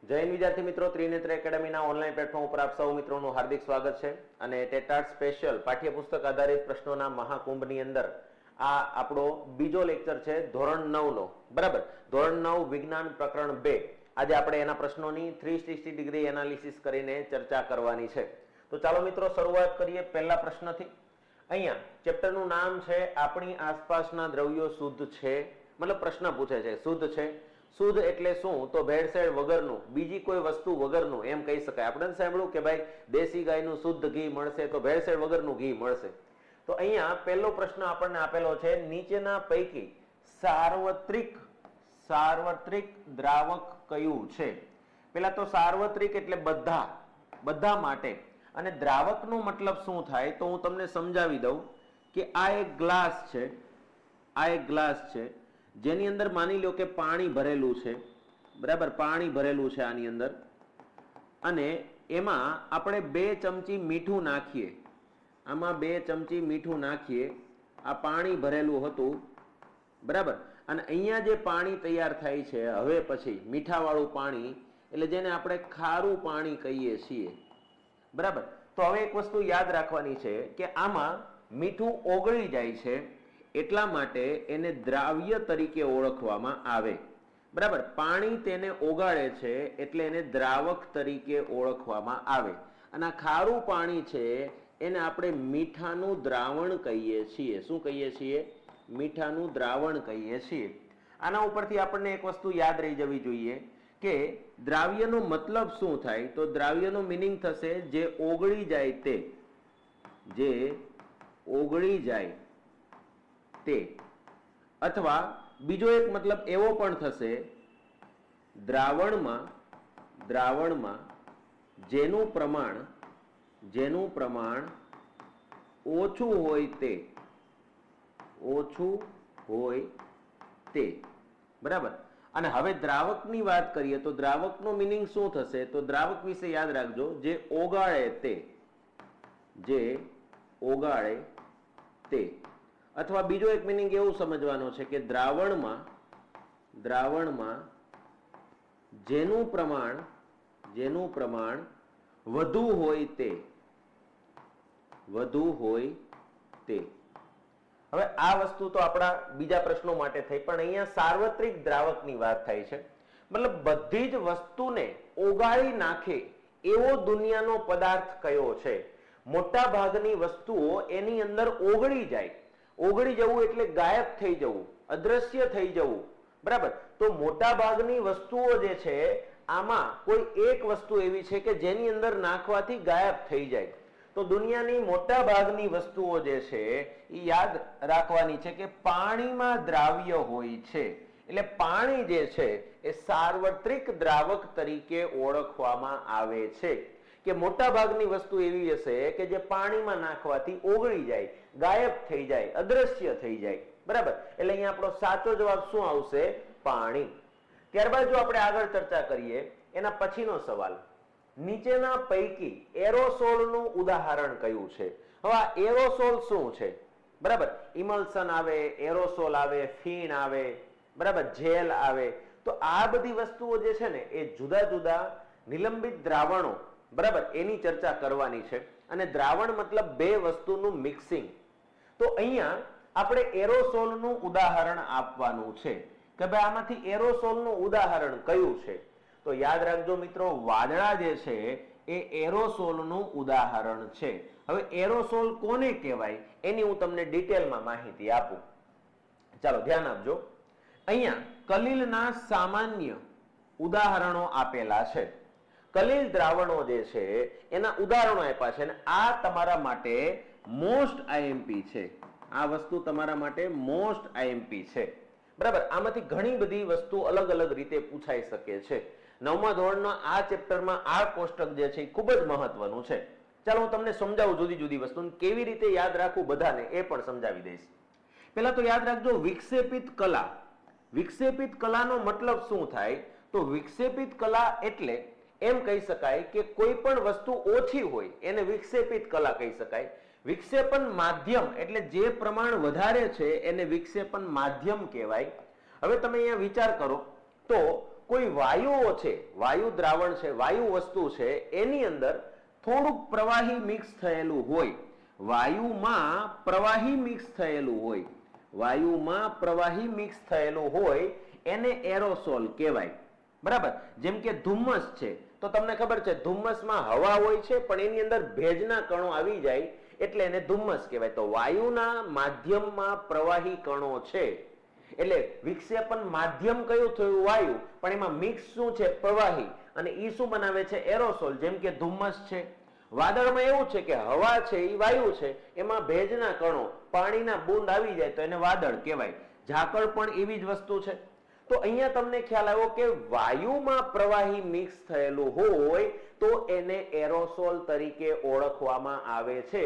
જય હિન્દ વિદ્યાર્થી મિત્રો, ત્રિનેત્ર એકેડમીના ઓનલાઈન પ્લેટફોર્મ ઉપર આપ સૌ મિત્રોનું હાર્દિક સ્વાગત છે. અને ટેટાટ સ્પેશિયલ પાઠ્યપુસ્તક આધારિત પ્રશ્નોના મહાકુંભની અંદર આ આપણો બીજો લેક્ચર છે ધોરણ 9 નો. બરાબર, ધોરણ 9 વિજ્ઞાન પ્રકરણ 2. આજે આપણે એના પ્રશ્નોની 360 ડિગ્રી એનાલિસિસ કરીને ચર્ચા કરવાની છે. તો ચાલો મિત્રો શરૂઆત કરીએ પહેલા પ્રશ્નથી. અહીંયા ચેપ્ટરનું નામ છે આપણી આસપાસના દ્રવ્યો શુદ્ધ છે. મતલબ પ્રશ્ન પૂછે છે શુદ્ધ છે. શુદ્ધ એટલે શું? તો ભેળસેળ વગરનું, બીજી કોઈ વસ્તુ વગરનું એમ કહી શકાય. આપણે સાંભળ્યું કે ભાઈ દેશી ગાયનું શુદ્ધ ઘી મળશે, તો ભેળસેળ વગરનું ઘી મળશે. તો અહીંયા પહેલો પ્રશ્ન આપણને આપેલો છે, નીચેના પૈકી સાર્વત્રિક દ્રાવક કયું છે? પેલા તો સાર્વત્રિક એટલે બધા માટે, અને દ્રાવકનો મતલબ શું થાય તો હું તમને સમજાવી દઉં કે આ એક ગ્લાસ છે જેની અંદર માની લો કે પાણી ભરેલું છે. બરાબર, પાણી ભરેલું છે આની અંદર, અને એમાં આપણે 2 ચમચી મીઠું નાખીએ. આમાં 2 ચમચી મીઠું નાખીએ. આ પાણી ભરેલું હતું. બરાબર, અને અહીંયા જે પાણી તૈયાર થાય છે હવે પછી મીઠાવાળું પાણી, એટલે જેને આપણે ખારું પાણી કહીએ છીએ. બરાબર, તો હવે એક વસ્તુ યાદ રાખવાની છે કે આમાં મીઠું ઓગળી જાય છે, એટલા માટે એને દ્રાવ્ય તરીકે ઓળખવામાં આવે. બરાબર, પાણી તેને ઓગાળે છે એટલે એને દ્રાવક તરીકે ઓળખવામાં આવે. અને આ ખારું પાણી છે એને આપણે મીઠાનું દ્રાવણ કહીએ છીએ. શું કહીએ છીએ? મીઠાનું દ્રાવણ કહીએ છીએ. આના ઉપરથી આપણને એક વસ્તુ યાદ રહી જવી જોઈએ કે દ્રાવ્યનો મતલબ શું થાય? તો દ્રાવ્યનો મીનિંગ થશે જે ઓગળી જાય તે. જે ઓગળી જાય તે. અથવા બીજો એક મતલબ એવો પણ થશે, દ્રાવણમાં જેનું પ્રમાણ ઓછું હોય તે. બરાબર, અને હવે દ્રાવકની વાત કરીએ તો દ્રાવકનો મીનિંગ શું થશે? તો દ્રાવક વિશે યાદ રાખજો, જે ઓગાળે તે. અથવા બીજો એક મીનિંગ એવું સમજવાનો છે કે દ્રાવણમાં જેનું પ્રમાણ વધુ હોય તે. હવે આ વસ્તુ તો આપણા બીજા પ્રશ્નો માટે થઈ, પણ અહીંયા સાર્વત્રિક દ્રાવકની વાત થાય છે. મતલબ બધી જ વસ્તુને ઓગાળી નાખે એવો દુનિયાનો પદાર્થ કયો છે? મોટા ભાગની વસ્તુઓ એની અંદર ઓગળી જાય. ઓગળી જવું એટલે ગાયબ થઈ જવું, અદ્રશ્ય થઈ જવું. બરાબર, તો મોટા ભાગની વસ્તુઓ જે છે આમાં કોઈ એક વસ્તુ એવી છે કે જેની અંદર નાખવાથી ગાયબ થઈ જાય. તો દુનિયાની મોટા ભાગની વસ્તુઓ જે છે એ યાદ રાખવાની છે કે પાણીમાં દ્રાવ્ય હોય છે. એટલે પાણી જે છે એ સાર્વત્રિક દ્રાવક તરીકે ઓળખવામાં આવે છે. કે મોટા ભાગની વસ્તુ એવી હશે કે જે પાણીમાં નાખવાથી ઓગળી જાય, ગાયબ થઈ જાય, અદ્રશ્ય થઈ જાય. બરાબર, એટલે અહીંયા આપણો સાચો જવાબ શું આવશે? પાણી. ત્યારબાદ જો આપણે આગળ ચર્ચા કરીએ એના પછીનો સવાલ, નીચેના પૈકી એરોસોલનું ઉદાહરણ કયું છે? હવે આ એરોસોલ શું છે? બરાબર, ઇમલ્શન આવે, એરોસોલ આવે, ફીણ આવે, બરાબર, જેલ આવે. તો આ બધી વસ્તુઓ જે છે ને એ જુદા જુદા નિલંબિત દ્રાવણો, બરાબર, એની ચર્ચા કરવાની છે. અને દ્રાવણ મતલબ 2 વસ્તુનું મિક્સિંગ. તો અહીંયા આપણે એરોસોલનું ઉદાહરણ આપવાનું છે કે ભાઈ આમાંથી એરોસોલનું ઉદાહરણ કયું છે? તો યાદ રાખજો મિત્રો, વાદળા જે છે એ એરોસોલનું ઉદાહરણ છે. હવે એરોસોલ કોને કહેવાય એની હું તમને ડિટેલમાં માહિતી આપું. ચાલો ધ્યાન આપજો. અહીંયા કલીલના સામાન્ય ઉદાહરણો આપેલા છે. કલીલ દ્રાવણો જે છે એના ઉદાહરણો આપ્યા છે, અને આ તમારા માટે મોસ્ટ આઈએમપી છે. આ વસ્તુ તમારા માટે મોસ્ટ આઈએમપી છે. બરાબર, આમાંથી ઘણી બધી વસ્તુ અલગ અલગ રીતે પૂછાઈ શકે છે. 9મા ધોરણના આ ચેપ્ટરમાં આ કોષ્ટક જે છે એ ખૂબ જ મહત્વનું છે. ચાલો હું તમને સમજાવું જુદી જુદી વસ્તુ કેવી રીતે યાદ રાખવું બધાને એ પણ સમજાવી દઈશ. પહેલા તો યાદ રાખજો વિક્ષેપિત કલા. વિક્ષેપિત કલાનો મતલબ શું થાય? તો વિક્ષેપિત કલા એટલે એમ કહી શકાય કે કોઈ પણ વસ્તુ ઓછી હોય એને વિક્ષેપિત કલા કહી શકાય. વિક્ષેપન માધ્યમ એટલે જે પ્રમાણ વધારે છે એને વિક્ષેપન માધ્યમ કહેવાય. હવે તમે અહીંયા વિચાર કરો તો કોઈ વાયુઓ છે, વાયુ દ્રાવણ છે, વાયુ વસ્તુ છે, એની અંદર થોડુંક પ્રવાહી મિક્સ થયેલું હોય, વાયુમાં પ્રવાહી મિક્સ થયેલું હોય, વાયુમાં પ્રવાહી મિક્સ થયેલું હોય એને એરોસોલ કહેવાય. બરાબર. જેમ કે ધુમ્મસ છે, તો તમને ખબર છે ધુમ્મસમાં હવા હોય છે પણ એની અંદર ભેજના કણો આવી જાય એટલે એને ધુમ્મસ કહેવાય. તો વાયુના માધ્યમમાં પ્રવાહી કણો છે એટલે વિક્ષેપન માધ્યમ કયું થયું? વાયુ, પણ એમાં મિક્સ શું છે? પ્રવાહી, અને ઈ શું બનાવે છે? એરોસોલ. જેમ કે ધુમ્મસ છે. વાદળમાં એવું છે કે હવા છે એ વાયુ છે, એમાં ભેજના કણો, પાણીના બૂંદ આવી જાય તો એને વાદળ કહેવાય. ઝાકળ પણ એવી જ વસ્તુ છે. તો અહીંયા તમને ખ્યાલ આવ્યો કે વાયુમાં પ્રવાહી મિક્સ થયેલું હોય તો એને એરોસોલ તરીકે ઓળખવામાં આવે છે,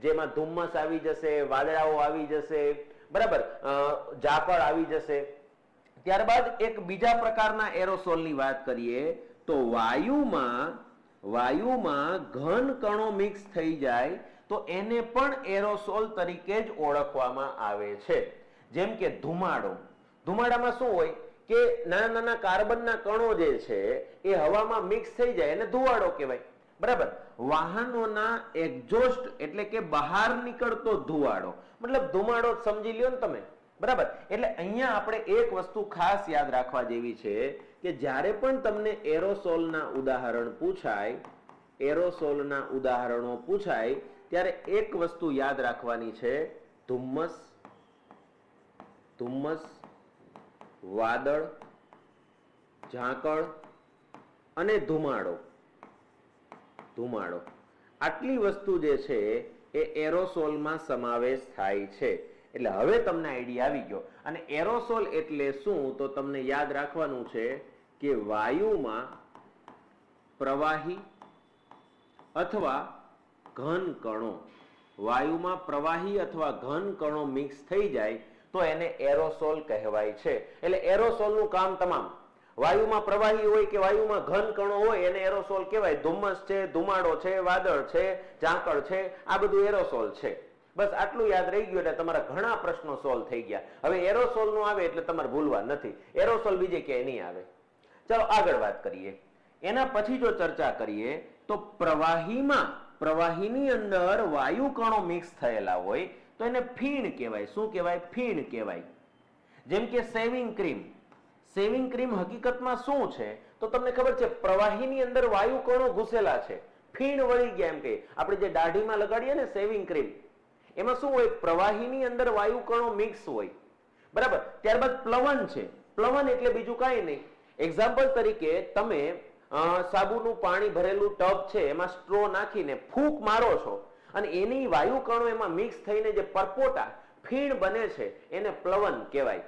જેમાં ધુમ્મસ આવી જશે, વાદળાઓ આવી જશે, બરાબર, ઝાકળ આવી જશે. ત્યારબાદ એક બીજા પ્રકારના એરોસોલની વાત કરીએ તો વાયુમાં ઘન કણો મિક્સ થઈ જાય તો એને પણ એરોસોલ તરીકે જ ઓળખવામાં આવે છે. જેમ કે ધુમાડો. ધુમાડામાં શું હોય કે નાના નાના કાર્બનના કણો જે છે એ હવામાં મિક્સ થઈ જાય એને ધુવાડો કહેવાય. બરાબર. વાહનોના એક્ઝોસ્ટ એટલે કે બહાર નીકળતો ધુવાડો, મતલબ ધુમાડો સમજી લ્યો ને તમે. બરાબર. એટલે અહીંયા આપણે એક વસ્તુ ખાસ યાદ રાખવા જેવી છે કે જ્યારે પણ તમને એરોસોલના ઉદાહરણ પૂછાય, એરોસોલના ઉદાહરણો પૂછાય ત્યારે એક વસ્તુ યાદ રાખવાની છે, ધુમ્મસ, વાદળ, ઝાકળ અને ધુમાડો. આટલી વસ્તુ જે છે એ એરોસોલમાં સમાવેશ થાય છે. એટલે હવે તમને આઈડિયા આવી ગયો. અને એરોસોલ એટલે શું તો તમને યાદ રાખવાનું છે કે વાયુમાં પ્રવાહી અથવા ઘન કણો મિક્સ થઈ જાય તો એને એરોસોલ કહેવાય છે. એટલે એરોસોલનું કામ તમામ. વાયુમાં પ્રવાહી હોય કે વાયુમાં ઘન કણો હોય એને એરોસોલ કહેવાય. ધુમ્મસ છે, ધુમાડો છે, વાદળ છે, ઝાકળ છે, આ બધું એરોસોલ છે. બસ આટલું યાદ રહી ગયું એટલે તમારા ઘણા પ્રશ્નો સોલ્વ થઈ ગયા. હવે એરોસોલ નું આવે એટલે તમારે ભૂલવા નથી. એરોસોલ બીજે ક્યાંય નહીં આવે. ચાલો આગળ વાત કરીએ. એના પછી જો ચર્ચા કરીએ તો પ્રવાહીની અંદર વાયુ કણો મિક્સ થયેલા હોય તો એને ફીણ કહેવાય. શું કહેવાય? ફીણ કહેવાય. જેમ કે સેવિંગ ક્રીમ. સેવિંગ ક્રીમ હકીકતમાં શું છે તો તમને ખબર છે પ્રવાહીની અંદર વાયુ કણો ઘૂસેલા છે, ફીણ વળી ગયા એમ કે. આપણે જે દાઢીમાં લગાડીએ ને સેવિંગ ક્રીમ, એમાં શું હોય? પ્રવાહીની અંદર વાયુ કણો મિક્સ હોય. બરાબર. ત્યારબાદ પ્લવન છે. પ્લવન એટલે બીજું કાંઈ નહીં. એક્ઝામ્પલ તરીકે તમે સાબુનું પાણી ભરેલું ટબ છે એમાં સ્ટ્રો નાખીને ફૂંક મારો છો અને એની વાયુ કણો એમાં મિક્સ થઈને જે પરપોટા ફીણ બને છે એને પ્લવન કહેવાય.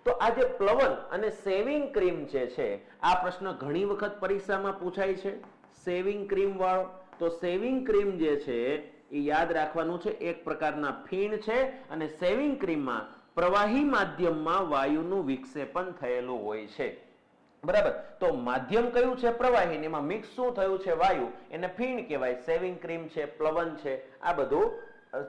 તો આ જે પ્લવન અને સેવિંગ ક્રીમ જે છે આ પ્રશ્ન ઘણી વખત પરીક્ષામાં પૂછાય છે, સેવિંગ ક્રીમ વાળો. તો સેવિંગ ક્રીમ જે છે એ યાદ રાખવાનું છે, એક પ્રકારના ફીણ છે અને સેવિંગ ક્રીમમાં પ્રવાહી માધ્યમમાં વાયુનું વિક્ષેપન થયેલું હોય છે. બરાબર. તો માધ્યમ કયું છે? પ્રવાહી. એમાં મિક્સ શું થયું છે? વાયુ. એને ફીણ કહેવાય. સેવિંગ ક્રીમ છે, પ્લવન છે, આ બધું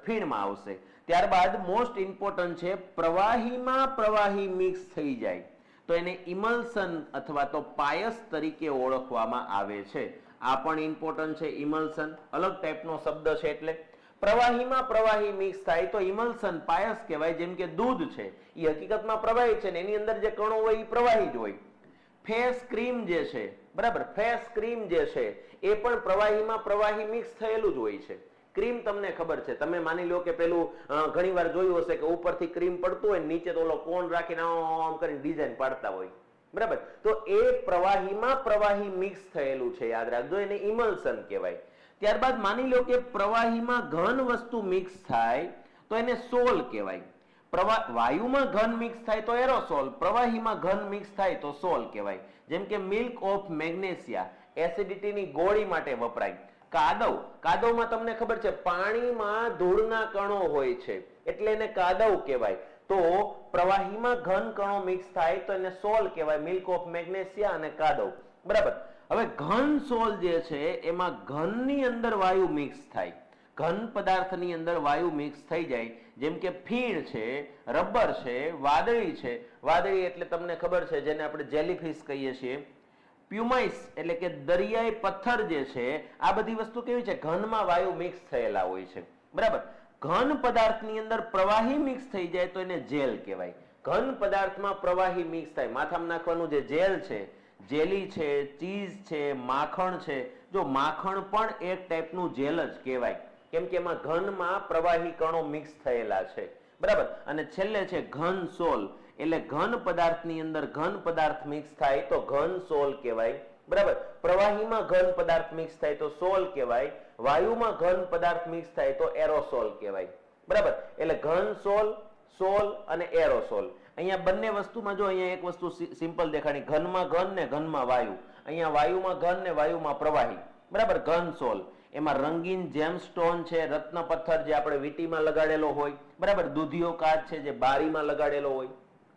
ફીણમાં આવશે. ત્યારબાદ મોસ્ટ ઇમ્પોર્ટન્ટ છે, પ્રવાહીમાં પ્રવાહી મિક્સ થઈ જાય તો એને ઇમલ્સન અથવા તો પાયસ તરીકે ઓળખવામાં આવે છે. આ પણ ઇમ્પોર્ટન્ટ છે. ઇમલ્સન અલગ ટાઈપનો શબ્દ છે. એટલે પ્રવાહીમાં પ્રવાહી મિક્સ થાય તો ઇમલ્સન, પાયસ કહેવાય. જેમ કે દૂધ છે એ હકીકતમાં પ્રવાહી છે ને એની અંદર જે કણો હોય એ પ્રવાહી જ હોય. ફેસ ક્રીમ જે છે, બરાબર, ફેસ ક્રીમ જે છે એ પણ પ્રવાહીમાં પ્રવાહી મિક્સ થયેલું જ હોય છે. ક્રીમ તમને ખબર છે, તમે માની લો કે પેલું ઘણી વાર જોયું હશે કે ઉપરથી ક્રીમ પડતું હોય નીચે તો ઓલો કોન રાખીને આમ કરીને ડિઝાઇન પાડતા હોય. બરાબર. તો એ પ્રવાહીમાં પ્રવાહી મિક્સ થયેલું છે, યાદ રાખજો, એને ઇમલ્સન કહેવાય. ત્યારબાદ માની લો કે પ્રવાહીમાં ઘન વસ્તુ મિક્સ થાય તો એને સોલ કહેવાય. વાયુમાં ઘન મિક્સ થાય તો એરોસોલ, પ્રવાહીમાં ઘન મિક્સ થાય તો સોલ કહેવાય. જેમ કે મિલ્ક ઓફ મેગ્નેશિયા એસિડિટીની ગોળી માટે વપરાય. કાદવમાં તમને ખબર છે પાણીમાં ધૂળના કણો હોય છે એટલે એને કાદવ કહેવાય. તો પ્રવાહીમાં ઘન કણો મિક્સ થાય તો એને સોલ કહેવાય. મિલ્ક ઓફ મેગ્નેશિયા અને કાદવ. બરાબર. હવે ઘન સોલ જે છે એમાં ઘનની અંદર વાયુ મિક્સ થાય, ઘન પદાર્થની અંદર વાયુ મિક્સ થઈ જાય. જેમ કે ફીણ છે, રબર છે, વાદળી છે. વાદળી એટલે તમને ખબર છે જેને આપણે જેલીફિશ કહીએ છીએ. પ્યુમાઇસ એટલે કે દરિયાઈ પથ્થર જે છે, આ બધી વસ્તુ કેવી છે, ઘનમાં વાયુ મિક્સ થયેલા હોય છે. બરાબર. ઘન પદાર્થની અંદર પ્રવાહી મિક્સ થઈ જાય તો એને જેલ કહેવાય. ઘન પદાર્થમાં પ્રવાહી મિક્સ થાય, માથામાં નાખવાનું જે જેલ છે, જેલી છે, ચીઝ છે, માખણ છે. જો માખણ પણ એક ટાઈપનું જેલ જ કહેવાય, કેમ કે એમાં ઘનમાં પ્રવાહી કણો મિક્સ થયેલા છે. બરાબર. અને છેલ્લે છે ઘન સોલ, એટલે ઘન પદાર્થની અંદર ઘન પદાર્થ મિક્સ થાય તો ઘન સોલ કહેવાય. બરાબર. પ્રવાહીમાં ઘન પદાર્થ મિક્સ થાય તો સોલ કહેવાય. વાયુમાં ઘન પદાર્થ મિક્સ થાય તો એરોસોલ કહેવાય. બરાબર. એટલે ઘન સોલ, સોલ અને એરોસોલ. અહીંયા બંને વસ્તુમાં જો અહીંયા એક વસ્તુ સિમ્પલ દેખાણી, ઘનમાં ઘન ને ઘનમાં વાયુ. અહીંયા વાયુમાં ઘન ને વાયુમાં પ્રવાહી. બરાબર. ઘન સોલ, એમાં રંગીન જેમસ્ટોન છે, રત્ન પથ્થર જે આપણે વીટીમાં લગાડેલો હોય. બરાબર. દૂધિયો કાચ છે જે બારીમાં લગાડેલો હોય.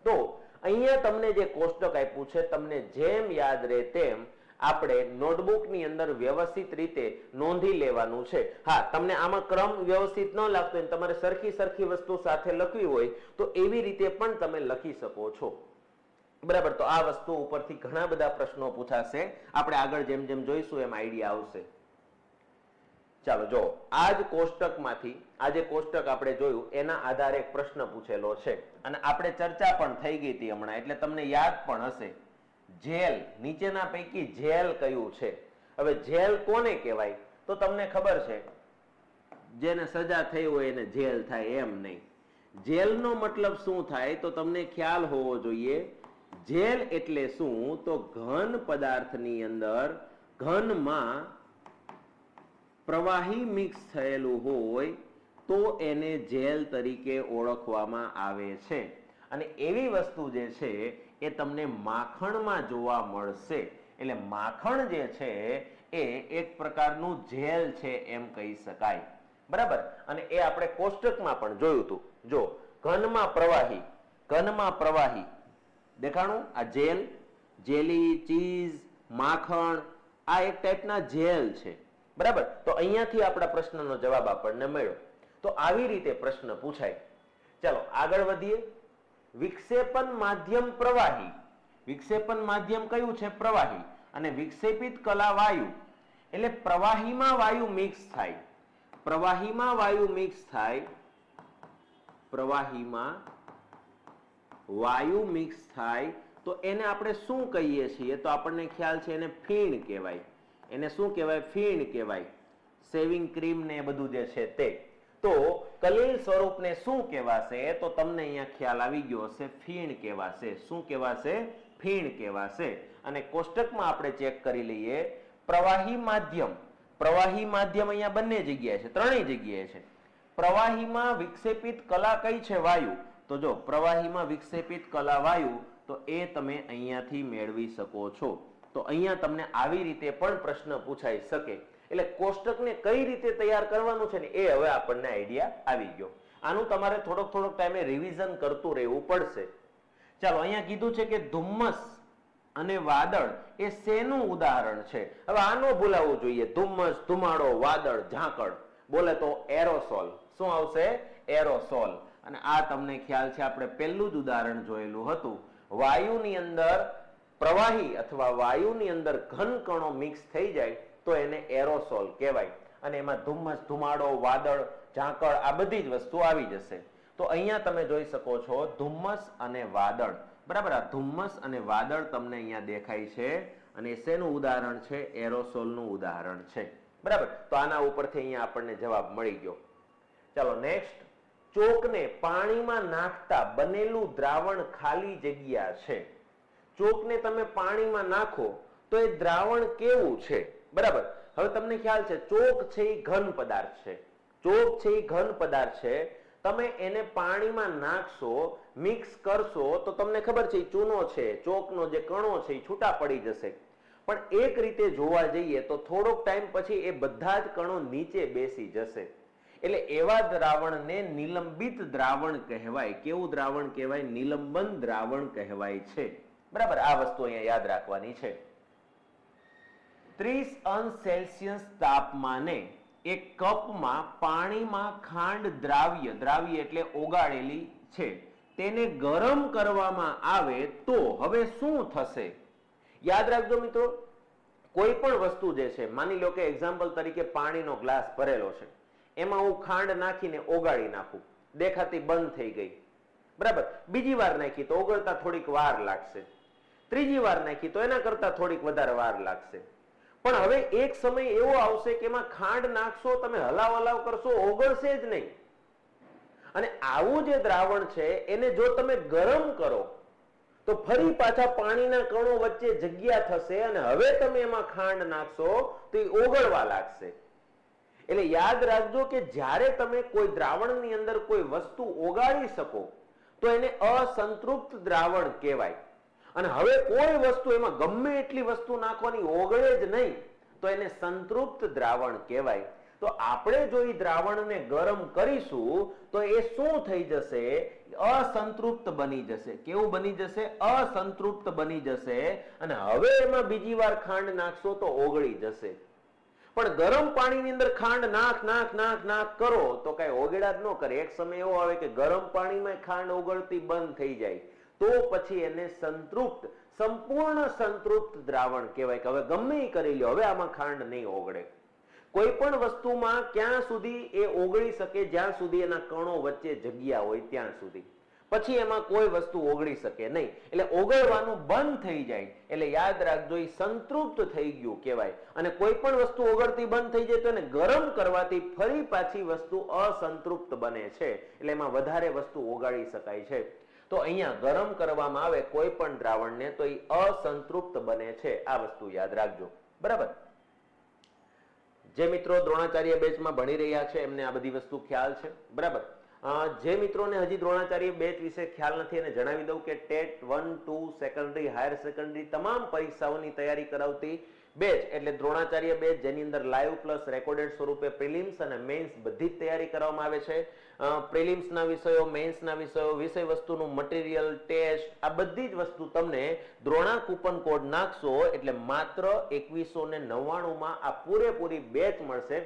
તો અહીંયા તમને જે કોષ્ટક આપ્યું છે, તમને જેમ યાદ રહે તેમ આપણે નોટબુકની અંદર વ્યવસ્થિત રીતે નોંધી લેવાનું છે. હા, તમને આમાં ક્રમ વ્યવસ્થિત ન લાગતો હોય, તમારે સરખી વસ્તુ સાથે લખવી હોય તો એવી રીતે પણ તમે લખી શકો છો. બરાબર. તો આ વસ્તુ ઉપરથી ઘણા બધા પ્રશ્નો પૂછાશે. આપણે આગળ જેમ જેમ જોઈશું એમ આઈડિયા આવશે. ચાલો જો, આ જ કોષ્ટકમાંથી આ જે કોષ્ટક આપણે જોયું એના આધારે એક પ્રશ્ન પૂછેલો છે અને આપણે ચર્ચા પણ થઈ ગઈ હતી હમણાં, એટલે તમને યાદ પણ હશે. જેલ, નીચેના પૈકી જેલ કયું છે? હવે જેલ કોને કહેવાય? તો તમને ખબર છે, જેને સજા થઈ હોય એને જેલ થાય એમ નહીં. જેલનો મતલબ શું થાય તો તમને ખ્યાલ હોવો જોઈએ. જેલ એટલે શું? તો ઘન પદાર્થની અંદર ઘનમાં પ્રવાહી મિક્સ થયેલું હોય તો એને જેલ તરીકે ઓળખવામાં આવે છે. અને એવી વસ્તુ જે છે એ તમને માખણમાં જોવા મળશે. એટલે માખણ જે છે એ એક પ્રકારનું જેલ છે એમ કહી શકાય. બરાબર. અને એ આપણે કોષ્ટકમાં પણ જોયું હતું. જો ઘનમાં પ્રવાહી દેખાણું, આ જેલ, જેલી, ચીઝ, માખણ, આ એક ટાઈપના જેલ છે. બરાબર. તો અહીંયાથી આપણા પ્રશ્નનો જવાબ આપણને મળ્યો. તો આવી રીતે પ્રશ્ન પૂછાય. ચાલો આગળ વધીએ. વિક્ષેપન માધ્યમ પ્રવાહી. વિક્ષેપન માધ્યમ કયું છે? પ્રવાહી. અને વિક્ષેપિત કલા વાયુ, એટલે પ્રવાહીમાં વાયુ મિક્સ થાય. પ્રવાહીમાં વાયુ મિક્સ થાય, પ્રવાહીમાં વાયુ મિક્સ થાય તો એને આપણે શું કહીએ છીએ? તો આપણને ખ્યાલ છે એને ફીણ કહેવાય. એને શું કહેવાય? ફીણ કહેવાય. સેવિંગ ક્રીમ ને એ બધું જે છે તે. તો કલીલ સ્વરૂપને શું કહેવાશે? તો તમને અહીંયા ખ્યાલ આવી ગયો હશે, ફીણ કહેવાશે. શું કહેવાશે? ફીણ કહેવાશે. અને કોષ્ટકમાં આપણે ચેક કરી લઈએ. પ્રવાહી માધ્યમ, પ્રવાહી માધ્યમ અહીંયા બંને જગ્યાએ છે, ત્રણેય જગ્યાએ છે. પ્રવાહીમાં વિક્ષેપિત કલા કઈ છે? વાયુ. તો જો પ્રવાહીમાં વિક્ષેપિત કલા વાયુ, તો એ તમે અહીંયાથી મેળવી શકો છો. તો અહીંયા તમને આવી રીતે પણ પ્રશ્ન પૂછાઈ શકે. એટલે કોષ્ટકને કઈ રીતે તૈયાર કરવાનું છે ને એ હવે આપણને આઈડિયા આવી ગયો. આનું તમારે થોડોક ટાઈમે રિવિઝન કરતું રહેવું પડશે. ચાલો, અહીંયા કીધું છે કે ધુમ્મસ અને વાદળ એ શેનું ઉદાહરણ છે? હવે આ ન ભૂલાવવું જોઈએ. ધુમ્મસ, ધુમાડો, વાદળ, ઝાકળ, બોલે તો એરોસોલ. શું આવશે? એરોસોલ. અને આ તમને ખ્યાલ છે આપણે પહેલું જ ઉદાહરણ જોયેલું હતું. વાયુની અંદર પ્રવાહી અથવા વાયુની અંદર ઘન કણો મિક્સ થઈ જાય તો એને એરોસોલ કહેવાય. અને એમાં ધુમ્મસ, ધુમાડો, વાદળ, ઝાકળ આ બધી જ વસ્તુ આવી જશે. તો અહીંયા તમે જોઈ શકો છો ધુમ્મસ અને વાદળ. બરાબર. આ ધુમ્મસ અને વાદળ તમને અહીંયા દેખાય છે અને શેનું ઉદાહરણ છે? એરોસોલનું ઉદાહરણ છે. બરાબર. તો આના ઉપરથી અહીંયા આપણને જવાબ મળી ગયો. ચાલો નેક્સ્ટ. ચોકને પાણીમાં નાખતા બનેલું દ્રાવણ ખાલી જગ્યા છે. ચોકને તમે પાણીમાં નાખો તો એ દ્રાવણ કેવું છે? બરાબર. હવે તમને ખ્યાલ છે ચોક છે એ ઘન પદાર્થ છે. ચોક છે એ ઘન પદાર્થ છે. તમે એને પાણીમાં નાખશો, મિક્સ કરશો તો તમને ખબર છે ચૂનો છે, ચોકનો જે કણો છે એ છૂટા પડી જશે. પણ એક રીતે જોવા જઈએ તો થોડોક ટાઈમ પછી એ બધા જ કણો નીચે બેસી જશે. એટલે એવા દ્રાવણને નિલંબિત દ્રાવણ કહેવાય. કેવું દ્રાવણ કહેવાય? નિલંબન દ્રાવણ કહેવાય છે. બરાબર. આ વસ્તુ અહીંયા યાદ રાખવાની છે. 30 અંશ સેલ્સિયસ તાપમાને એક કપમાં પાણીમાં ખાંડ દ્રાવ્ય એટલે ઓગાળેલી છે, તેને ગરમ કરવામાં આવે તો હવે શું થશે? યાદ રાખજો મિત્રો, કોઈ પણ વસ્તુ જે છે, માની લો કે એક્ઝામ્પલ તરીકે પાણીનો ગ્લાસ ભરેલો છે, એમાં હું ખાંડ નાખીને ઓગાળી નાખું, દેખાતી બંધ થઈ ગઈ, બરાબર. બીજી વાર નાખી તો ઓગળતા થોડીક વાર લાગશે, ત્રીજી વાર નાખી તો એના કરતા થોડીક વધારે વાર લાગશે. પણ હવે એક સમય એવો આવશે કે એમાં ખાંડ નાખશો, તમે હલાવ હલાવ કરશો, ઓગળશે જ નહીં. અને આવું જે દ્રાવણ છે એને જો તમે ગરમ કરો તો ફરી પાછા પાણીના કણો વચ્ચે જગ્યા થશે અને હવે તમે એમાં ખાંડ નાખશો તો એ ઓગળવા લાગશે. એટલે યાદ રાખજો કે જ્યારે તમે કોઈ દ્રાવણની અંદર કોઈ વસ્તુ ઓગાળી શકો તો એને અસંતૃપ્ત દ્રાવણ કહેવાય. અને હવે કોઈ વસ્તુ એમાં ગમે એટલી વસ્તુ નાખવાની ઓગળે જ નહીં તો એને સંતૃપ્ત દ્રાવણ કહેવાય. તો આપણે જો એ દ્રાવણને ગરમ કરીશું તો એ શું થઈ જશે? અસંતૃપ્ત બની જશે. કેવું બની જશે? અસંતૃપ્ત બની જશે. અને હવે એમાં બીજી વાર ખાંડ નાખશો તો ઓગળી જશે. પણ ગરમ પાણીની અંદર ખાંડ નાખ નાખ નાખ નાખ કરો તો કઈ ઓગળા જ ન કરે. એક સમય એવો આવે કે ગરમ પાણીમાં ખાંડ ઓગળતી બંધ થઈ જાય તો પછી એને સંતૃપ્ત, સંપૂર્ણ સંતૃપ્ત દ્રાવણ કહેવાય કે હવે ગમે એ કરી લ્યો, હવે આમાં ખાંડ નહીં ઓગળે. કોઈ પણ વસ્તુમાં ક્યાં સુધી એ ઓગળી શકે? જ્યાં સુધી એના કણો વચ્ચે જગ્યા હોય ત્યાં સુધી. પછી એમાં કોઈ વસ્તુ ઓગળી શકે નહીં. એટલે ઓગળવાનું બંધ થઈ જાય એટલે યાદ રાખજો એ સંતૃપ્ત થઈ ગયું કહેવાય. અને કોઈ પણ વસ્તુ ઓગળતી બંધ થઈ જાય તો એને ગરમ કરવાથી ફરી પાછી વસ્તુ અસંતૃપ્ત બને છે. એટલે એમાં વધારે વસ્તુ ઓગાળી શકાય છે. તો અહીંયા ગરમ કરવામાં આવે કોઈ પણ દ્રાવણને તો એ અસંતૃપ્ત બને છે. આ વસ્તુ યાદ રાખજો, બરાબર. જે મિત્રો દ્રોણાચાર્ય બેચમાં ભણી રહ્યા છે એમને આ બધી વસ્તુ ખ્યાલ છે, બરાબર. જે મિત્રોને હજી દ્રોણાચાર્ય બેચ વિશે ખ્યાલ નથી એને જણાવી દઉં કે ટેટ 1, 2, સેકન્ડરી, હાયર સેકન્ડરી તમામ પરીક્ષાઓની તૈયારી કરાવતી બેચ એટલે દ્રોણાચાર્ય બેચ, જેની અંદર લાઈવ પ્લસ રેકોર્ડેડ સ્વરૂપે પ્રિલિમ્સ અને મેઇન્સ બધી જ તૈયારી કરવામાં આવે છે. પ્રિલિમ્સના વિષયો, મેઇન્સના વિષયો, વિષય વસ્તુનું મટીરિયલ, ટેસ્ટ, આ બધી જ વસ્તુ તમને દ્રોણા કૂપન કોડ નાખશો એટલે માત્ર 2199માં આ પૂરેપૂરી બેચ મળશે.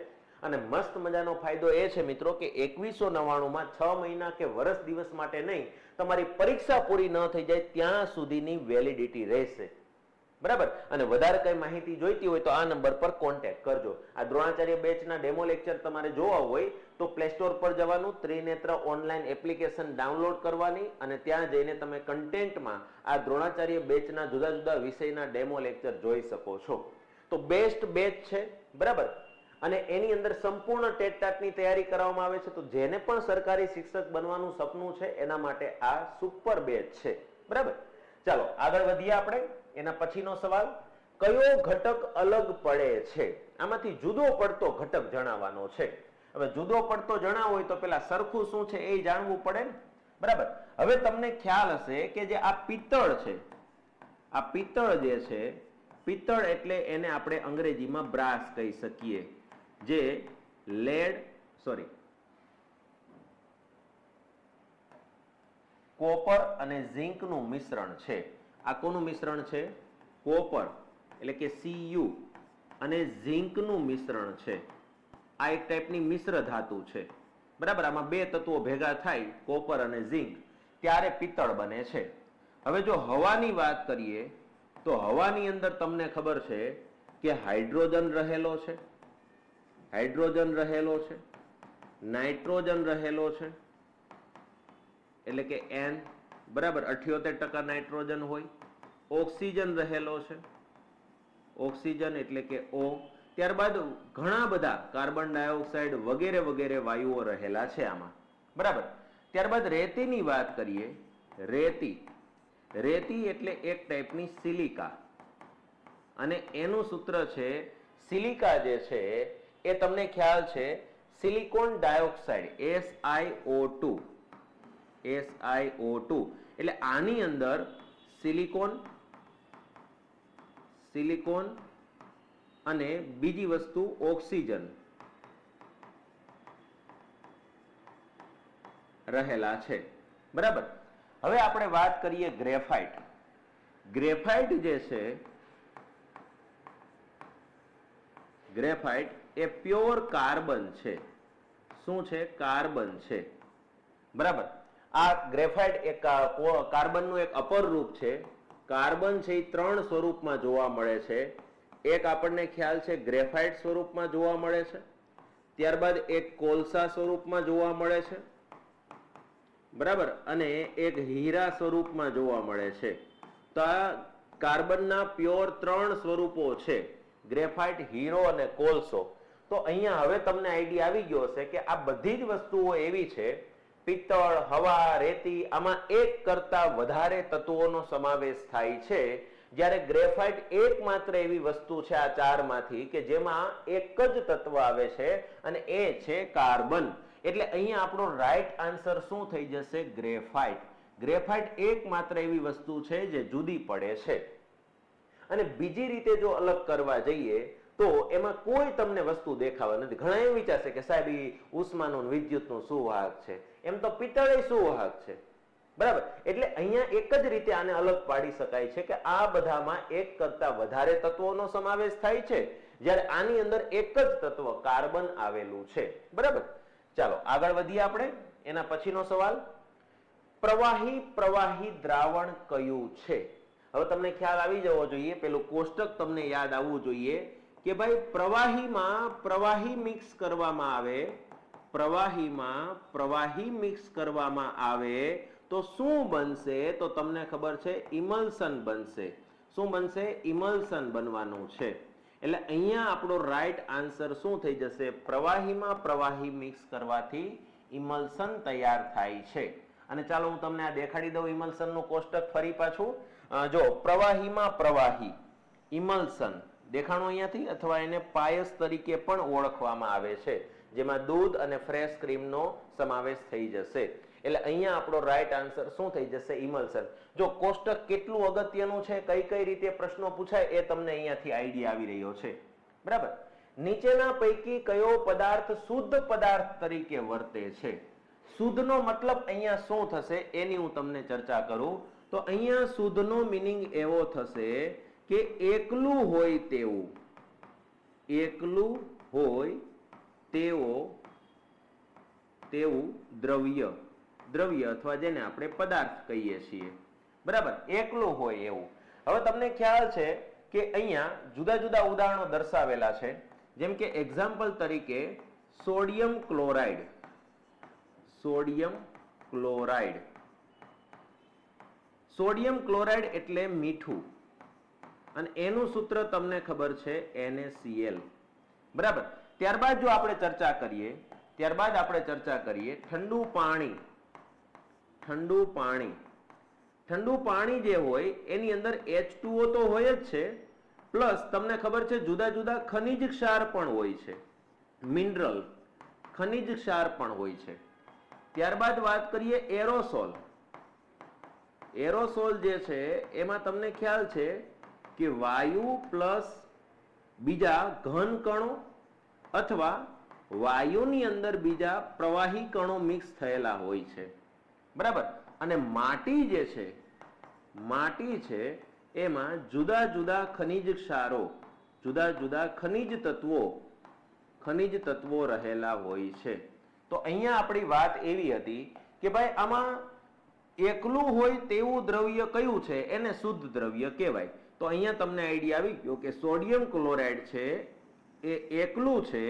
અને મસ્ત મજાનો ફાયદો એ છે મિત્રો કે 2199માં 6 મહિના કે વર્ષ દિવસ માટે નહીં, તમારી પરીક્ષા પૂરી ન થઈ જાય ત્યાં સુધીની વેલિડિટી રહેશે, બરાબર. અને વધારે કઈ માહિતી જોઈતી હોય તો આ નંબર પર કોન્ટેક્ટ કરજો. આ દ્રોણાચાર્ય બેચના ડેમો લેક્ચર તમારે જોવા હોય તો પ્લે સ્ટોર પર જવાનું, ત્રિનેત્ર ઓનલાઈન એપ્લિકેશન ડાઉનલોડ કરવાની અને ત્યાં જઈને તમે કન્ટેન્ટમાં આ દ્રોણાચાર્ય બેચના જુદા જુદા વિષયના ડેમો લેક્ચર જોઈ શકો છો. તો બેસ્ટ બેચ છે, બરાબર. અને એની અંદર સંપૂર્ણ ટેટટાટની તૈયારી કરવામાં આવે છે. તો જેને પણ સરકારી શિક્ષક બનવાનું સપનું છે એના માટે આ સુપર બેચ છે, બરાબર. ચાલો આગળ વધીએ આપણે. એના પછીનો સવાલ, કયો ઘટક અલગ પડે છે? આમાંથી જુદો પડતો ઘટક જણાવવાનો છે. હવે જુદો પડતો જણાવો હોય તો પેલા સરખું શું છે એ જાણવું પડે ને, બરાબર. હવે તમને ખ્યાલ હશે કે જે આ પિત્તળ છે, આ પિત્તળ જે છે, પિત્તળ એટલે એને આપણે અંગ્રેજીમાં બ્રાસ કહી શકીએ, જે કોપર અને ઝિંક નું મિશ્રણ છે. આ કોનું મિશ્રણ છે? કોપર એટલે કે Cu અને ઝિંક નું મિશ્રણ છે. આ એક ટાઈપની મિશ્ર ધાતુ છે, બરાબર. આમાં બે તત્વો ભેગા થાય, કોપર અને ઝિંક, ત્યારે પિત્તળ બને છે. હવે જો હવાની વાત કરીએ તો હવાની અંદર તમને ખબર છે કે હાઇડ્રોજન રહેલો છે, નાઇટ્રોજન રહેલો છે એટલે કે N, બરાબર. 78% નાઇટ્રોજન હોય. ઓક્સિજન રહેલો છે, ઓક્સિજન એટલે કે O. ત્યારબાદ ઘણા બધા કાર્બન ડાયોક્સાઇડ વગેરે વગેરે વાયુઓ રહેલા છે આમાં, બરાબર. ત્યારબાદ રેતીની વાત કરીએ. રેતી એટલે એક ટાઈપની સિલિકા અને એનું સૂત્ર છે, સિલિકા જે છે એ તમને ખ્યાલ છે સિલિકોન ડાયોક્સાઇડ, SiO2. એટલે આની અંદર સિલિકોન અને બીજી વસ્તુ ઓક્સિજન રહેલા છે, બરાબર. હવે આપણે વાત કરીએ ગ્રેફાઇટ. ગ્રેફાઇટ જે છે, ગ્રેફાઇટ એ પ્યોર કાર્બન છે. શું છે? કાર્બન છે. બરાબર. આ ગ્રેફાઇટ એક કાર્બનનું એક અપર રૂપ છે. કાર્બન છે એ 3 સ્વરૂપમાં જોવા મળે છે. એક આપણને ખ્યાલ છે ગ્રેફાઇટ સ્વરૂપમાં જોવા મળે છે, ત્યારબાદ એક કોલસા સ્વરૂપમાં જોવા મળે છે, બરાબર, અને એક હીરા સ્વરૂપમાં જોવા મળે છે. તો આ કાર્બનના પ્યોર 3 સ્વરૂપો છે, ગ્રેફાઇટ, હીરો અને કોલસો. તો અહીંયા હવે તમને આઈડિયા આવી ગયો હશે કે આ બધી જ વસ્તુઓ એવી છે, પિત્તળ, હવા, રેતી, આમાં એક કરતા વધારે તત્વોનો સમાવેશ થાય છે, જ્યારે ગ્રેફાઇટ એકમાત્ર એવી વસ્તુ છે આ 4 માંથી કે જેમાં એક જ તત્વ આવે છે અને એ છે કાર્બન. એટલે અહીંયા આપણો રાઈટ આન્સર શું થઈ જશે? ગ્રેફાઇટ. ગ્રેફાઇટ એકમાત્ર એવી વસ્તુ છે જે જુદી પડે છે. અને બીજી રીતે જો અલગ કરવા જઈએ તો એમાં કોઈ તમને વસ્તુ દેખાવા નથી. ઘણા એમ વિચારશે કે સાહેબ ઈ ઉષ્માનું વિદ્યુતનું સુવાહક છે, એમ તો પિત્તળ એ સુવાહક છે, બરાબર. એટલે અહીંયા એક જ રીતે આને અલગ પાડી શકાય છે કે આ બધામાં એક કરતા વધારે તત્વોનો સમાવેશ થાય છે, જ્યારે આની અંદર એક જ તત્વ કાર્બન આવેલું છે, બરાબર. ચાલો આગળ વધીએ આપણે. એના પછીનો સવાલ, પ્રવાહી દ્રાવણ કયું છે? હવે તમને ખ્યાલ આવી જવો જોઈએ, પેલું કોષ્ટક તમને યાદ આવવું જોઈએ કે ભાઈ પ્રવાહીમાં પ્રવાહી મિક્સ કરવામાં આવે, પ્રવાહીમાં પ્રવાહી મિક્સ કરવામાં આવે તો શું બનશે? તો તમને ખબર છે ઇમલ્શન બનશે. શું બનશે? ઇમલ્શન બનવાનું છે. એટલે અહીંયા આપણો રાઈટ આન્સર શું થઈ જશે? પ્રવાહીમાં પ્રવાહી મિક્સ કરવાથી ઇમલ્શન તૈયાર થાય છે. અને ચાલો હું તમને આ દેખાડી દઉં ઇમલ્શનનું કોષ્ટક ફરી પાછું. જો પ્રવાહીમાં પ્રવાહી, ઇમલ્શન દેખાણું અહીંયાથી, અથવા એને પાયસ તરીકે પણ ઓળખવામાં આવે છે, જેમાં દૂધ અને ફ્રેશ ક્રીમનો સમાવેશ થઈ જશે. એટલે અહીંયા આપણો રાઈટ આન્સર શું થઈ જશે? ઇમલ્શન. જો કોષ્ટક કેટલું અગત્યનું છે, કઈ કઈ રીતે પ્રશ્નો પૂછાય એ તમને અહીંયાથી આઈડિયા આવી રહ્યો છે, બરાબર. નીચેના પૈકી કયો પદાર્થ શુદ્ધ પદાર્થ તરીકે વર્તે છે? શુદ્ધનો મતલબ અહીંયા શું થશે એની હું તમને ચર્ચા કરું. તો અહીંયા શુદ્ધનો મિનિંગ એવો થશે કે એકલું હોય તેવું, એકલું હોય તેવું દ્રવ્ય, દ્રવ્ય અથવા જેને આપણે પદાર્થ કહીએ છીએ, બરાબર. એકલું હોય એવું. હવે તમને ખ્યાલ છે કે અહીંયા જુદા જુદા ઉદાહરણો દર્શાવેલા છે. જેમ કે એક્ઝામ્પલ તરીકે sodium chloride, sodium chloride. Sodium chloride એટલે મીઠું, અને એનું સૂત્ર તમને ખબર છે NaCl, બરાબર. ત્યારબાદ જો આપણે ચર્ચા કરીએ, ઠંડુ પાણી. ઠંડુ પાણી જે હોય એની અંદર H2O તો હોય જ છે, પ્લસ તમને ખબર છે જુદા જુદા ખનિજ ક્ષાર પણ હોય છે, મિનરલ ખનિજ ક્ષાર પણ હોય છે. ત્યારબાદ વાત કરીએ એરોસોલ. એરોસોલ જે છે એમાં તમને ખ્યાલ છે કે વાયુ પ્લસ બીજા ઘન કણો અથવા વાયુની અંદર બીજા પ્રવાહી કણો મિક્સ થયેલા હોય છે, બરાબર. અને માટી જે છે, માટી છે એમાં જુદા જુદા ખનિજ ક્ષારો, જુદા જુદા ખનિજ તત્વો રહેલા હોય છે. તો અહીંયા આપણી વાત એવી હતી કે ભાઈ આમાં એકલું હોય તેવું દ્રવ્ય કયું છે? એને શુદ્ધ દ્રવ્ય કહેવાય. તો અહીંયા તમને આઈડિયા આવી ગયો કે સોડિયમ ક્લોરાઇડ છે એ એકલું છે,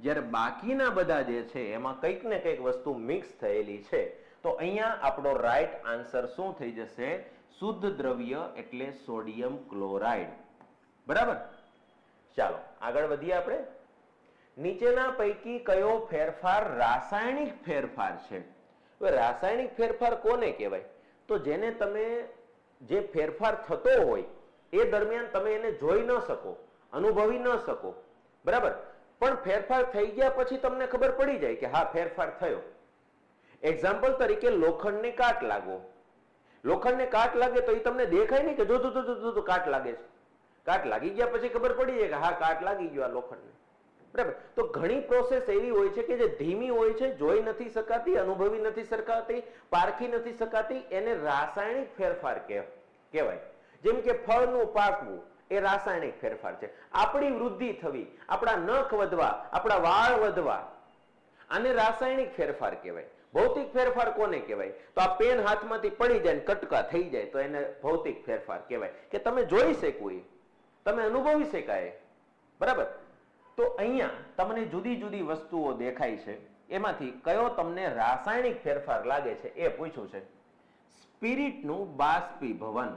જ્યારે બાકીના બધા જે છે એમાં કંઈક ને કંઈક વસ્તુ મિક્સ થયેલી છે. તો અહીંયા આપણો રાઈટ આન્સર શું થઈ જશે? શુદ્ધ દ્રવ્ય એટલે સોડિયમ ક્લોરાઇડ, બરાબર. ચાલો આગળ વધીએ આપણે. નીચેના પૈકી કયો ફેરફાર રાસાયણિક ફેરફાર છે? હવે રાસાયણિક ફેરફાર કોને કહેવાય? તો જેને તમે, જે ફેરફાર થતો હોય એ દરમિયાન તમે એને જોઈ ન શકો, અનુભવી ન શકો, બરાબર. પણ ફેરફાર થઈ ગયા પછી તમને ખબર પડી જાય કે હા ફેરફાર થયો. એક્ઝામ્પલ તરીકે લોખંડને કાટ લાગવો. લોખંડને કાટ લાગે તો એ તમને દેખાય નહીં કે જો કાટ લાગે છે. કાટ લાગી ગયા પછી ખબર પડી જાય કે હા કાટ લાગી ગયો આ લોખંડને, બરાબર. તો ઘણી પ્રોસેસ એવી હોય છે કે જે ધીમી હોય છે, જોઈ નથી શકાતી, અનુભવી નથી શકાતી, પારખી નથી શકાતી, એને રાસાયણિક ફેરફાર કહેવાય. જેમ કે ફળનું પાકવું, એ રાસાયણિક ફેરફાર છે. આપણી વૃદ્ધિ થવી, આપણા નખ વધવા, આપણા વાળ વધવા, આને રાસાયણિક ફેરફાર કહેવાય. ભૌતિક ફેરફાર કોને કહેવાય? તો આ પેન હાથમાંથી પડી જાય ને કટકા થઈ જાય તો એને ભૌતિક ફેરફાર કહેવાય, કે તમે જોઈ શકો, તમે અનુભવી શકાય. બરાબર? તો અહીંયા તમને જુદી જુદી વસ્તુઓ દેખાય છે, એમાંથી કયો તમને રાસાયણિક ફેરફાર લાગે છે એ પૂછ્યું છે. સ્પિરિટનું બાષ્પીભવન.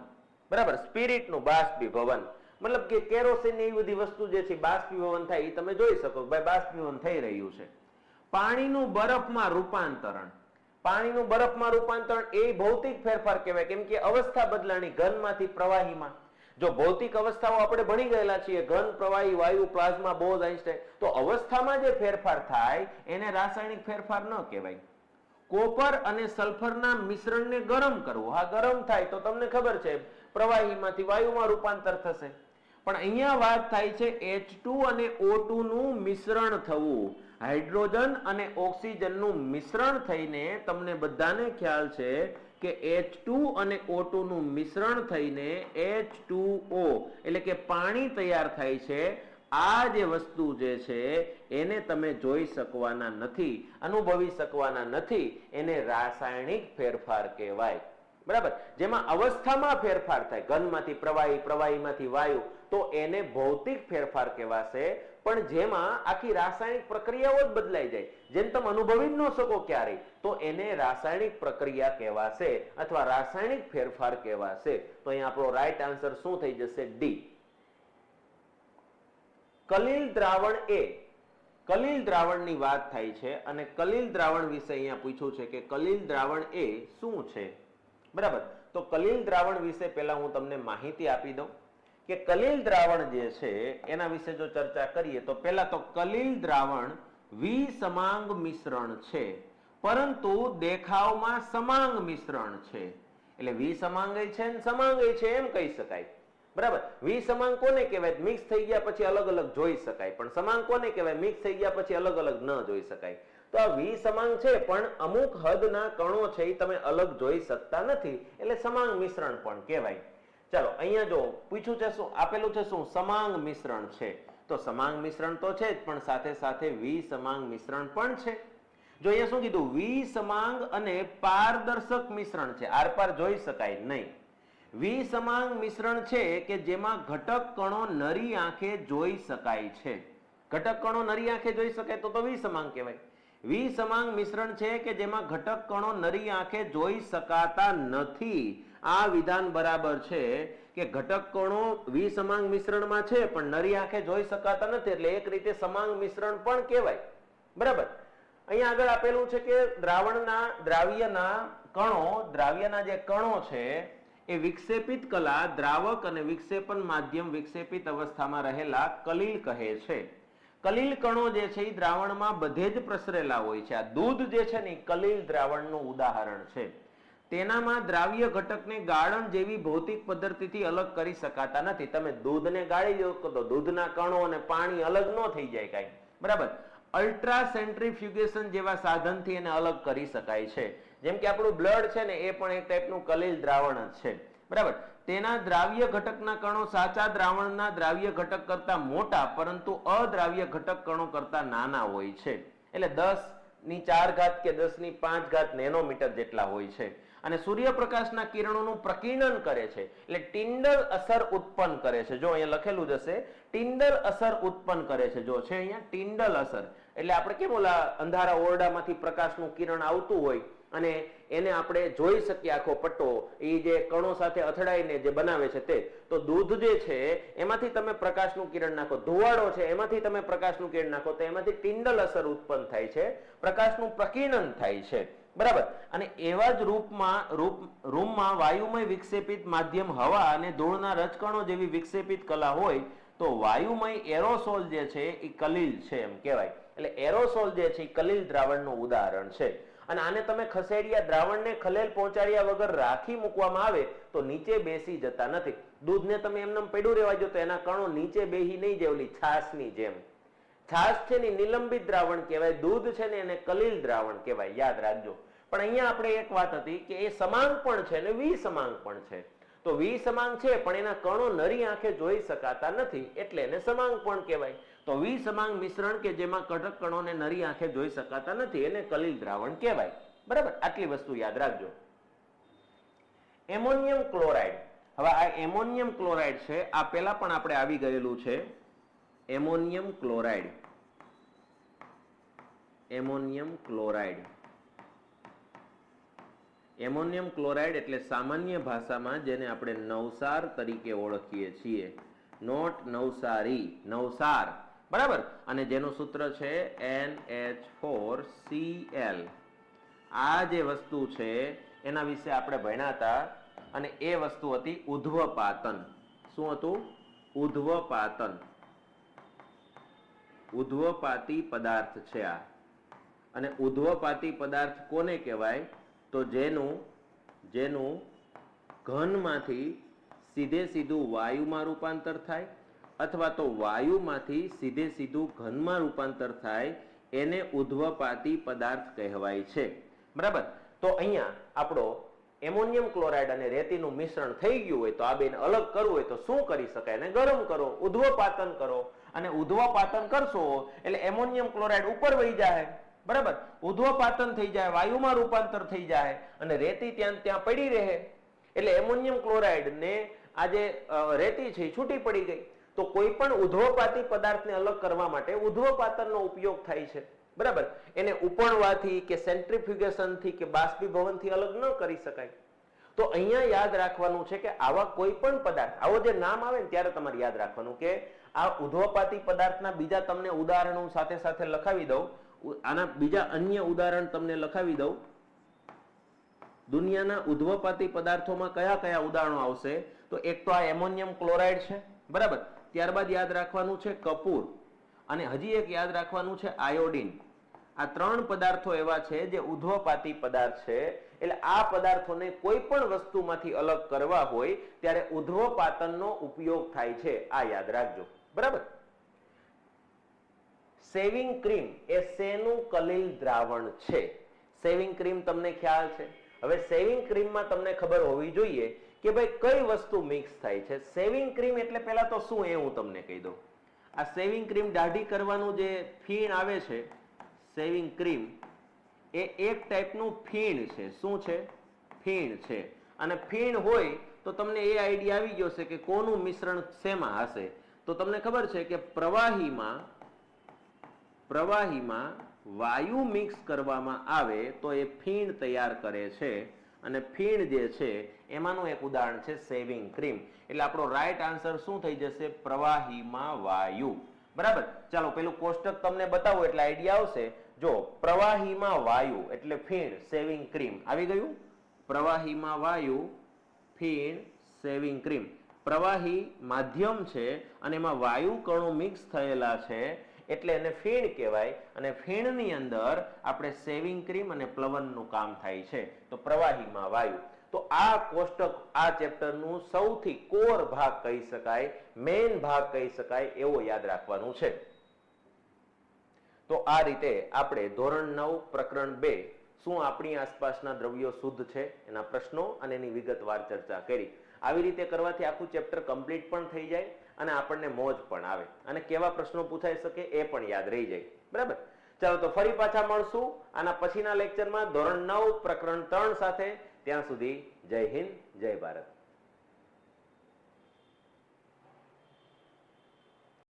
બરાબર? સ્પિરિટનું બાષ્પીભવન મતલબ કે કેરોસીન ની એવી બધી વસ્તુ જે છે બાષ્પીભવન થાય એ તમે જોઈ શકો ભાઈ બાષ્પીભવન થઈ રહ્યું છે. પાણીનું બરફમાં રૂપાંતરણ. પાણીનું બરફમાં રૂપાંતરણ એ ભૌતિક ફેરફાર કહેવાય, કેમ કે અવસ્થા બદલાણી ઘનમાંથી પ્રવાહીમાં. જો ભૌતિક અવસ્થાઓ આપણે ભણી ગયેલા છીએ, ઘન, પ્રવાહી, વાયુ, પ્લાઝ્મા, બોઝ, આઇન્સ્ટાઈન, તો અવસ્થામાં જે ફેરફાર થાય એને રાસાયણિક ફેરફાર ન કહેવાય. કોપર અને સલ્ફરના મિશ્રણને ગરમ કરવું. હા, ગરમ થાય તો તમને ખબર છે પ્રવાહીમાંથી વાયુમાં રૂપાંતર થશે. પણ અહીંયા વાત થાય છે H2 અને O2 નું મિશ્રણ થવું. હાઇડ્રોજન અને ઓક્સિજનનું મિશ્રણ થઈને તમને બધાને ખ્યાલ છે કે H2 અને O2 નું મિશ્રણ થઈને H2O એટલે કે પાણી તૈયાર થાય છે. આ જે વસ્તુ જે છે એને તમે જોઈ શકવાના નથી, અનુભવી શકવાના નથી, એને રાસાયણિક ફેરફાર કહેવાય. બરાબર? જેમાં અવસ્થામાં ફેરફાર થાય, ઘનમાંથી પ્રવાહી, પ્રવાહીમાંથી વાયુ, તો એને ભૌતિક ફેરફાર કહેવાશે. પણ જેમાં આખી રાસાયણિક પ્રક્રિયાઓ જ બદલાઈ જાય, જેમ તમે અનુભવી ન શકો ક્યારેય, તો એને રાસાયણિક પ્રક્રિયા કહેવાશે અથવા રાસાયણિક ફેરફાર કહેવાશે. તો અહીંયા આપણો રાઈટ આન્સર શું થઈ જશે? ડી. કલિલ દ્રાવણ એ. કલિલ દ્રાવણની વાત થાય છે અને કલિલ દ્રાવણ વિશે અહીંયા પૂછ્યું છે કે કલિલ દ્રાવણ એ શું છે. બરાબર? તો કલિલ દ્રાવણ વિશે પહેલા હું તમને માહિતી આપી દઉં કે કલિલ દ્રાવણ જે છે એના વિશે જો ચર્ચા કરીએ તો પહેલા તો કલિલ દ્રાવણ વિસમાંગ મિશ્રણ છે, પરંતુ દેખાવમાં સમાંગ મિશ્રણ છે. એટલે વિસમાંગય છે ને સમાંગય છે એમ કહી શકાય. બરાબર? વિસમાંગ કોને કહેવાય? મિક્સ થઈ ગયા પછી અલગ અલગ જોઈ શકાય. પણ સમાંગ કોને કહેવાય? મિક્સ થઈ ગયા પછી અલગ અલગ ન જોઈ શકાય. તો આ વિસમાંગ છે પણ અમુક હદના કણો છે એ તમે અલગ જોઈ શકતા નથી, એટલે સમાંગ મિશ્રણ પણ કહેવાય. ચાલો અહીંયા જો પૂછ્યું છે શું આપેલું છે, શું સમાંગ મિશ્રણ છે. તો સમાંગ મિશ્રણ તો છે જ, પણ સાથે સાથે વિસમાંગ મિશ્રણ પણ છે. જો અહીંયા શું કીધું? વિસમાંગ અને પારદર્શક મિશ્રણ છે, આરપાર જોઈ શકાય નહીં. વિસમાંગ મિશ્રણ છે કે જેમાં ઘટક કણો નરી આંખે જોઈ શકાય છે. ઘટક કણો નરી આંખે જોઈ શકાય તો વિસમાંગ કહેવાય. વિસમાંગ મિશ્રણ છે કે જેમાં ઘટક કણો નરી આંખે જોઈ શકાતા નથી. આ વિધાન બરાબર છે કે ઘટક કણો વિસમાંગ મિશ્રણમાં છે પણ નરી આંખે જોઈ શકાતા નથી, એટલે એક રીતે સમાંગ મિશ્રણ પણ કહેવાય. બરાબર? અહીંયા આગળ આપેલું છે કે દ્રાવ્યના જે કણો છે એ વિક્ષેપિત કલા, દ્રાવક અને વિક્ષેપન માધ્યમ વિક્ષેપિત અવસ્થામાં રહેલા કલિલ કહે છે. કલિલ કણો જે છે એ દ્રાવણમાં બધે જ પ્રસરેલા હોય છે. આ દૂધ જે છે ને એ કલિલ દ્રાવણનું ઉદાહરણ છે. તેનામાં દ્રાવ્ય ઘટકને ગાળણ જેવી ભૌતિક પદ્ધતિથી અલગ કરી શકાતા નથી. તમે દૂધને ગાળી દો તો દૂધના કણો અને પાણી અલગ ન થઈ જાય કાંઈ. બરાબર? અલ્ટ્રા સેન્ટ્રીફ્યુગેશન જેવા સાધનથી એને અલગ કરી શકાય છે. જેમ કે આપણું બ્લડ છે ને એ પણ એક ટાઈપનું કલિલ દ્રાવણ જ છે. બરાબર? તેના દ્રાવ્ય ઘટકના કણો સાચા દ્રાવણના દ્રાવ્ય ઘટક કરતા મોટા પરંતુ અદ્રાવ્ય ઘટક કણો કરતા નાના હોય છે. એટલે 10⁴ કે 10⁵ નેનોમીટર જેટલા હોય છે. અને સૂર્યપ્રકાશના કિરણોનું પ્રકીર્ણન કરે છે, એટલે ટિન્ડલ અસર ઉત્પન્ન કરે છે. જો અહીંયા લખેલું જ હશે, ટિન્ડલ અસર ઉત્પન્ન કરે છે. જો છે અહીંયા ટિન્ડલ અસર, એટલે આપણે કેમ ઓલા અંધારા ઓરડામાંથી પ્રકાશનું કિરણ આવતું હોય અને એને આપણે જોઈ શકીએ આખો પટ્ટો, એ જે કણો સાથે અથડાઈને જે બનાવે છે તે. તો દૂધ જે છે એમાંથી તમે પ્રકાશનું કિરણ નાખો, ધુવાડો છે એમાંથી તમે પ્રકાશનું કિરણ નાખો તો એમાંથી ટિન્ડલ અસર ઉત્પન્ન થાય છે, પ્રકાશનું પ્રકીર્ણન થાય છે. બરાબર? અને એવા જ રૂમમાં વાયુમય વિક્ષેપિત માધ્યમ હવા અને ધૂળના રજકણો જેવી વિક્ષેપિત કલા હોય તો વાયુમય એરોસોલ જે છે એ કલિલ છે એમ કહેવાય. એટલે એરોસોલ જે છે એ કલિલ દ્રાવણનું ઉદાહરણ છે. અને આને તમે ખસેડિયા દ્રાવણને ખલેલ પહોંચાડ્યા વગર રાખી મૂકવામાં આવે તો નીચે બેસી જતા નથી. દૂધને તમે એમને પડ્યું રહેવા દો તો એના કણો નીચે બેહી નહીં જાય ઓલી છાશની જેમ. છાશ છે ને નિલંબિત દ્રાવણ કહેવાય, દૂધ છે ને એને કલિલ દ્રાવણ કહેવાય, યાદ રાખજો. પણ અહીંયા આપણે એક વાત હતી કે એ સમાંગ પણ છે ને વિસમાંગ પણ છે. તો વિસમાંગ છે પણ એના કણો નરી આંખે જોઈ શકાતા નથી એટલે એને સમાંગ પણ કહેવાય. તો વિસમાંગ મિશ્રણ કે જેમાં કટક કણોને નરી આંખે જોઈ શકાતા નથી એને કલીલ દ્રાવણ કહેવાય. બરાબર, આટલી વસ્તુ યાદ રાખજો. Ammonium chloride. હવે આ એમોનિયમ ક્લોરાઇડ છે, આ પહેલા પણ આપણે આવી ગયેલું છે. Ammonium chloride, ammonium chloride. Ammonium chloride એટલે સામાન્ય ભાષામાં જેને આપણે નવસાર તરીકે ઓળખીએ છીએ. નોટ નવસારી, નવસાર. બરાબર, અને જેનું સૂત્ર છે NH4Cl. આ જે વસ્તુ છે એના વિશે આપણે ભણ્યા હતા અને એ વસ્તુ હતી ઉધ્વપાતન. શું હતું? ઉધ્વપાતન. ઉધ્વપાતી પદાર્થ છે આ. અને ઉધ્વપાતી પદાર્થ કોને કહેવાય? તો જેનું ઘનમાંથી સીધે સીધું વાયુમાં રૂપાંતર થાય અથવા તો વાયુમાંથી સીધે સીધું ઘનમાં રૂપાંતર થાય એને ઉધ્વપાતી પદાર્થ કહેવાય છે. બરાબર, તો અહીંયા આપણો એમોનિયમ ક્લોરાઇડ અને રેતીનું મિશ્રણ થઈ ગયું હોય તો આ બેને અલગ કરવું હોય તો શું કરી શકાય? એને ગરમ કરો, ઉધ્વપાતન કરો. અને ઉધ્વપાતન કરશો એટલે એમોનિયમ ક્લોરાઇડ ઉપર વહી જાય. બરાબર, ઉધ્વપાતન થઈ જાય, વાયુમાં રૂપાંતર થઈ જાય અને રેતી ત્યાં પડી રહે એટલે એમોનિયમ ક્લોરાઇડ ને આ જે રેતી છે છૂટી પડી ગઈ. તો કોઈ પણ ઉધ્વપાતી પદાર્થને અલગ કરવા માટે ઉધ્વપાતનનો ઉપયોગ થાય છે. બરાબર, એને ઉપણવાથી કે સેન્ટ્રીફ્યુગેશનથી કે બાષ્પીભવનથી અલગ ન કરી શકાય. તો અહીંયા યાદ રાખવાનું છે કે આવા કોઈ પણ પદાર્થ, આવો જે નામ આવે ને ત્યારે તમારે યાદ રાખવાનું કે આ ઉધ્વપાતી પદાર્થના બીજા તમને ઉદાહરણો સાથે સાથે લખાવી દઉં. આના બીજા અન્ય ઉદાહરણ તમને લખાવી દઉં. દુનિયાના ઉધ્વપાતી પદાર્થોમાં કયા કયા ઉદાહરણો આવશે? તો એક તો આ એમોનિયમ ક્લોરાઇડ છે. બરાબર, ત્યારબાદ યાદ રાખવાનું છે કપૂર અને હજી એક યાદ રાખવાનું છે આયોડિન. આ ત્રણ પદાર્થો એવા છે જે ઉધ્વપાતી પદાર્થ છે. એટલે આ પદાર્થોને કોઈ પણ વસ્તુમાંથી અલગ કરવા હોય ત્યારે ઉધ્વપાતનનો ઉપયોગ થાય છે. આ યાદ રાખજો. બરાબર, શેવિંગ ક્રીમ એ શેનું કલીલ દ્રાવણ છે? શેવિંગ ક્રીમ તમને ખ્યાલ છે? હવે શેવિંગ ક્રીમમાં તમને ખબર હોવી જોઈએ કે ભાઈ કઈ વસ્તુ મિક્સ થાય છે. શેવિંગ ક્રીમ એટલે પહેલા તો શું એ હું તમને કહી દઉં. આ શેવિંગ ક્રીમ દાઢી કરવાનું જે ફીણ આવે છે, શેવિંગ ક્રીમ એ એક ટાઈપનું ફીણ છે. શું છે? ફીણ છે. અને ફીણ હોય તો તમને એ આઈડિયા આવી ગયો છે કે કોનું મિશ્રણ શેમાં હશે. તો તમને ખબર છે કે પ્રવાહીમાં વાયુ મિક્સ કરવામાં આવે તો એ ફીણ તૈયાર કરે છે અને ફીણ જે છે એમાંનું એક ઉદાહરણ છે શેવિંગ ક્રીમ. એટલે આપણો રાઈટ આન્સર શું થઈ જશે? પ્રવાહીમાં વાયુ. બરાબર, ચાલો પેલું કોષ્ટક તમને બતાવો એટલે આઈડિયા આવશે. જો પ્રવાહીમાં વાયુ એટલે ફીણ, શેવિંગ ક્રીમ આવી ગયું. પ્રવાહીમાં વાયુ, ફીણ, શેવિંગ ક્રીમ. પ્રવાહી માધ્યમ છે અને એમાં વાયુ કણો મિક્સ થયેલા છે એટલે એને ફીણ કહેવાય અને ફીણની અંદર આપણે શેવિંગ ક્રીમ અને પ્લવનનું કામ થાય છે. તો પ્રવાહીમાં વાયુ. તો આ કોષ્ટક આ ચેપ્ટરનું સૌથી કોર ભાગ કહી શકાય, મેઇન ભાગ કહી શકાય એવો યાદ રાખવાનું છે. તો આ રીતે આપણે ધોરણ 9 પ્રકરણ 2 શું આપણી આસપાસના દ્રવ્યો શુદ્ધ છે એના પ્રશ્નો અને એની વિગતવાર ચર્ચા કરી. આવી રીતે કરવાથી આખું ચેપ્ટર કમ્પ્લીટ પણ થઈ જાય અને આપણને મોજ પણ આવે અને કેવા પ્રશ્નો પૂછાઈ શકે એ પણ યાદ રહી જાય. બરાબર, ચાલો તો ફરી પાછા મળશું આના પછીના લેક્ચરમાં ધોરણ 9 પ્રકરણ 3 સાથે. ત્યાં સુધી જય હિન્દ, જય ભારત.